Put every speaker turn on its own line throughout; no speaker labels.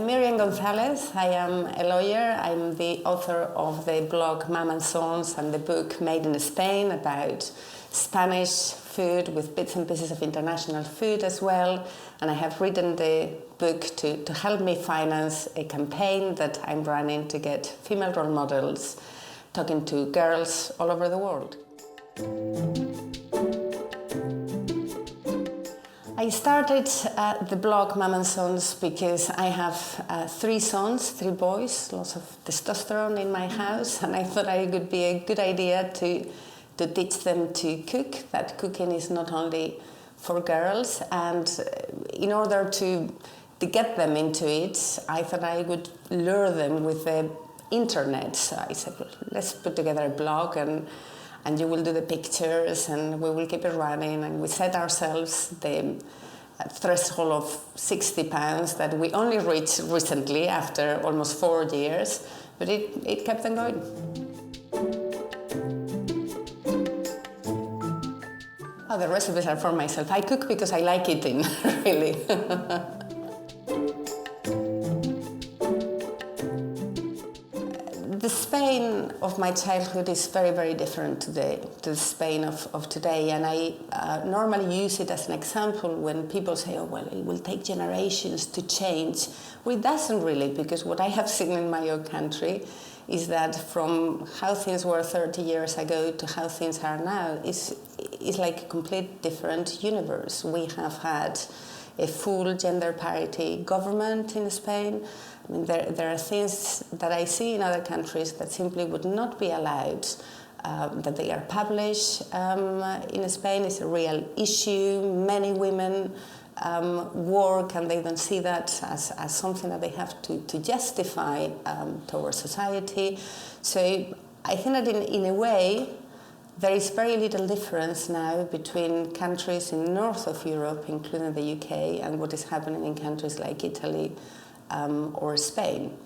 I'm Miriam González. I am a lawyer. I'm the author of the blog Mam and Sons and the book Made in Spain about Spanish food with bits and pieces of international food as well. And I have written the book to help me finance a campaign that I'm running to get female role models talking to girls all over the world. I started the blog Mam and Sons because I have three sons, three boys, lots of testosterone in my house, and I thought it would be a good idea to teach them to cook, that cooking is not only for girls, and in order to get them into it, I thought I would lure them with the internet. So I said, well, let's put together a blog and you will do the pictures and we will keep it running. And we set ourselves the threshold of 60 pounds that we only reached recently after almost 4 years, but it kept on going. Oh, the recipes are for myself. I cook because I like eating, really. The Spain of my childhood is very, very different to the Spain of today, and I normally use it as an example when people say, oh, well, it will take generations to change. Well, it doesn't really, because what I have seen in my own country is that from how things were 30 years ago to how things are now is like a complete different universe. We have had a full gender parity government in Spain. I mean, there are things that I see in other countries that simply would not be allowed, that they are published. In Spain, it's a real issue. Many women work and they don't see that as something that they have to justify towards society. So I think that in a way, there is very little difference now between countries in the north of Europe, including the UK, and what is happening in countries like Italy or Spain.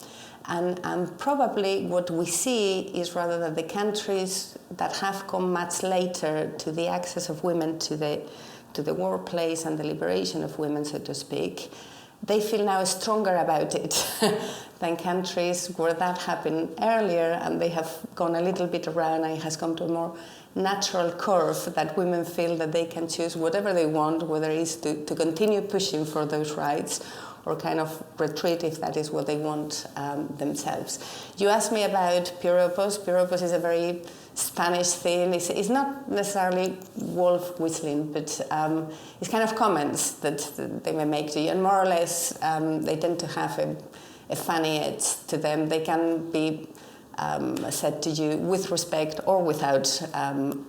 And probably what we see is rather that the countries that have come much later to the access of women to the workplace and the liberation of women, so to speak, they feel now stronger about it than countries where that happened earlier and they have gone a little bit around and it has come to a more natural curve that women feel that they can choose whatever they want, whether it is to continue pushing for those rights or kind of retreat if that is what they want themselves. You asked me about piropos. Piropos is a very Spanish thing. It's not necessarily wolf whistling, but it's kind of comments that they may make to you. And more or less, they tend to have a funny edge to them. They can be said to you with respect or without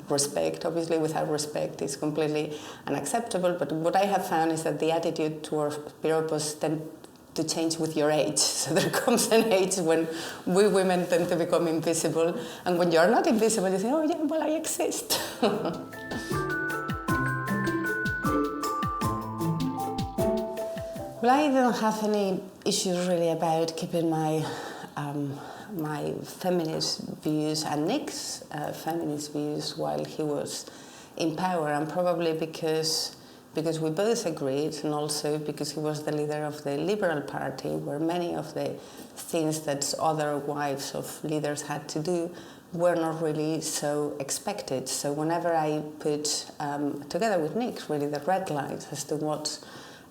respect. Obviously, without respect is completely unacceptable, but what I have found is that the attitude towards piropos tend to change with your age. So there comes an age when we women tend to become invisible, and when you're not invisible, you say, oh yeah, well, I exist. Well, I don't have any issues really about keeping my feminist views and Nick's feminist views while he was in power, and probably because we both agreed, and also because he was the leader of the Liberal Party, where many of the things that other wives of leaders had to do were not really so expected. So whenever I put together with Nick really the red lines as to what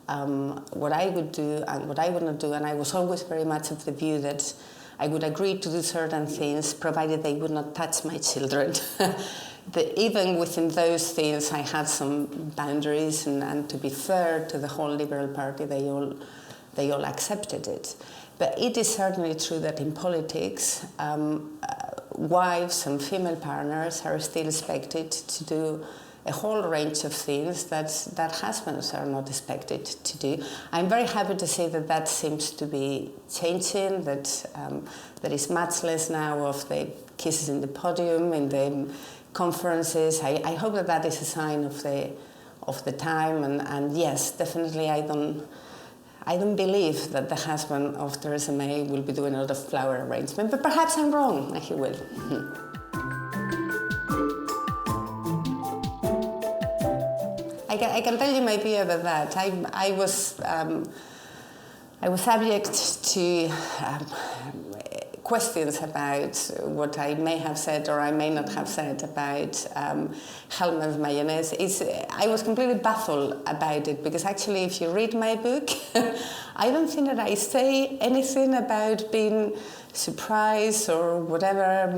I would do and what I would not do, and I was always very much of the view that I would agree to do certain things provided they would not touch my children. Even within those things, I had some boundaries, and to be fair to the whole Liberal Party, they all accepted it. But it is certainly true that in politics, wives and female partners are still expected to do a whole range of things that husbands are not expected to do. I'm very happy to say that seems to be changing, that there is much less now of the kisses in the podium, in the conferences. I hope that is a sign of the time, and yes, definitely I don't believe that the husband of Theresa May will be doing a lot of flower arrangement, but perhaps I'm wrong, and he will. I can tell you my view about that. I was I was subject to questions about what I may have said or I may not have said about Hellmans mayonnaise. I was completely baffled about it because actually if you read my book, I don't think that I say anything about being surprised or whatever.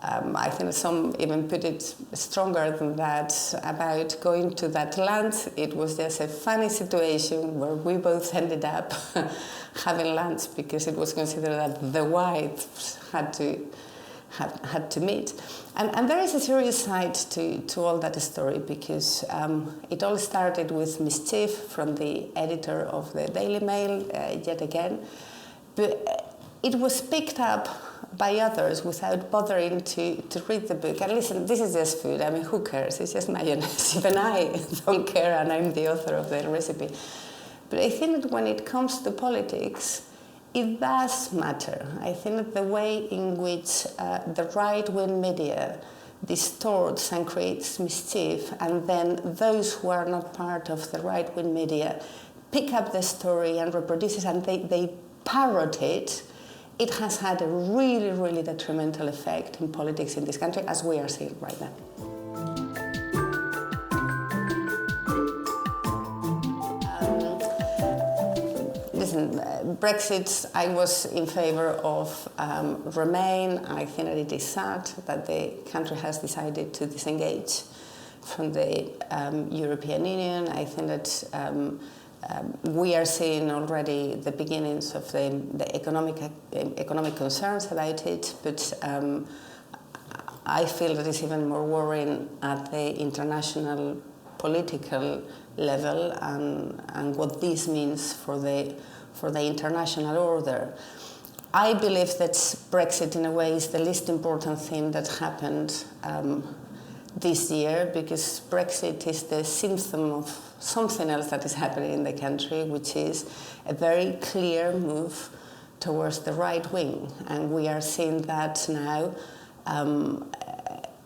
I think some even put it stronger than that about going to that land. It was just a funny situation where we both ended up having lunch because it was considered that the whites had to meet. And there is a serious side to all that story because it all started with mischief from the editor of the Daily Mail yet again. But it was picked up by others without bothering to read the book. And listen, this is just food. I mean, who cares? It's just mayonnaise. Even I don't care, and I'm the author of the recipe. But I think that when it comes to politics, it does matter. I think that the way in which the right-wing media distorts and creates mischief, and then those who are not part of the right-wing media pick up the story and reproduce it, and they parrot it, it has had a really, really detrimental effect in politics in this country, as we are seeing right now. Listen, Brexit, I was in favour of Remain. I think that it is sad that the country has decided to disengage from the European Union. I think that we are seeing already the beginnings of the economic concerns about it, but I feel that it's even more worrying at the international political level and what this means for the international order. I believe that Brexit, in a way, is the least important thing that happened this year, because Brexit is the symptom of something else that is happening in the country, which is a very clear move towards the right wing. And we are seeing that now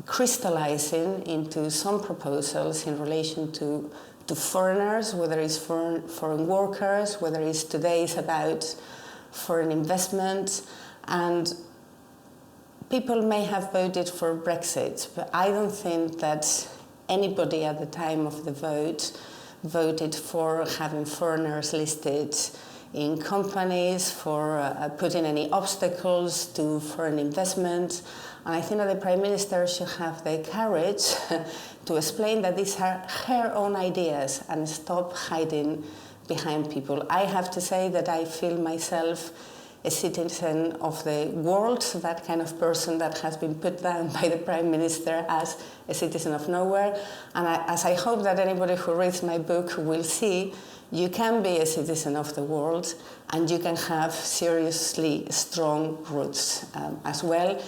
crystallizing into some proposals in relation to foreigners, whether it's foreign workers, whether it's today is about foreign investment. And people may have voted for Brexit, but I don't think that anybody at the time of the vote voted for having foreigners listed in companies, for putting any obstacles to foreign investment. And I think that the Prime Minister should have the courage to explain that these are her own ideas and stop hiding behind people. I have to say that I feel myself a citizen of the world, that kind of person that has been put down by the Prime Minister as a citizen of nowhere. And as I hope that anybody who reads my book will see, you can be a citizen of the world and you can have seriously strong roots as well.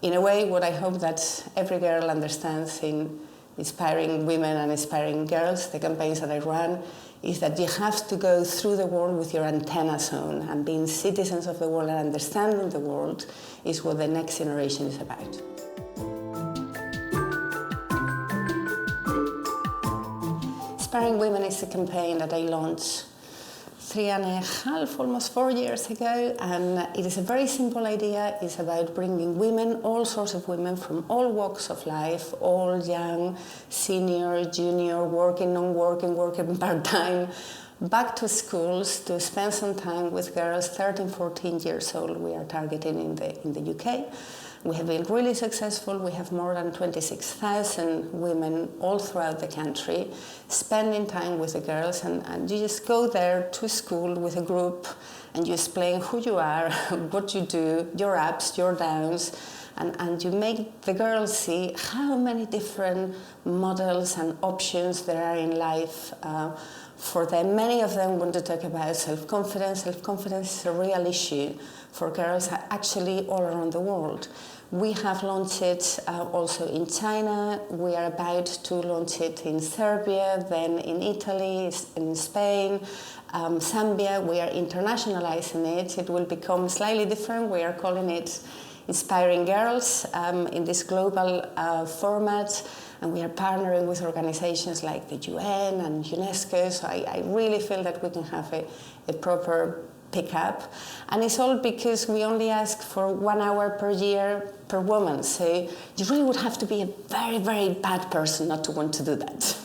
In a way, what I hope that every girl understands in Inspiring Women and Inspiring Girls, the campaigns that I run, is that you have to go through the world with your antennas on, and being citizens of the world and understanding the world is what the next generation is about. Inspiring Women is a campaign that I launched 3.5, almost 4 years ago, and it is a very simple idea. It's about bringing women, all sorts of women from all walks of life, all young, senior, junior, working, non-working, working part-time, back to schools to spend some time with girls 13, 14 years old. We are targeting in the UK. We have been really successful. We have more than 26,000 women all throughout the country spending time with the girls, and you just go there to school with a group and you explain who you are, what you do, your ups, your downs, and you make the girls see how many different models and options there are in life for them. Many of them want to talk about self-confidence. Self-confidence is a real issue for girls actually all around the world. We have launched it also in China. We are about to launch it in Serbia, then in Italy, in Spain, Zambia. We are internationalizing it. It will become slightly different. We are calling it Inspiring Girls in this global format. and we are partnering with organizations like the UN and UNESCO, so I really feel that we can have a proper pickup. And it's all because we only ask for 1 hour per year per woman, so you really would have to be a very, very bad person not to want to do that.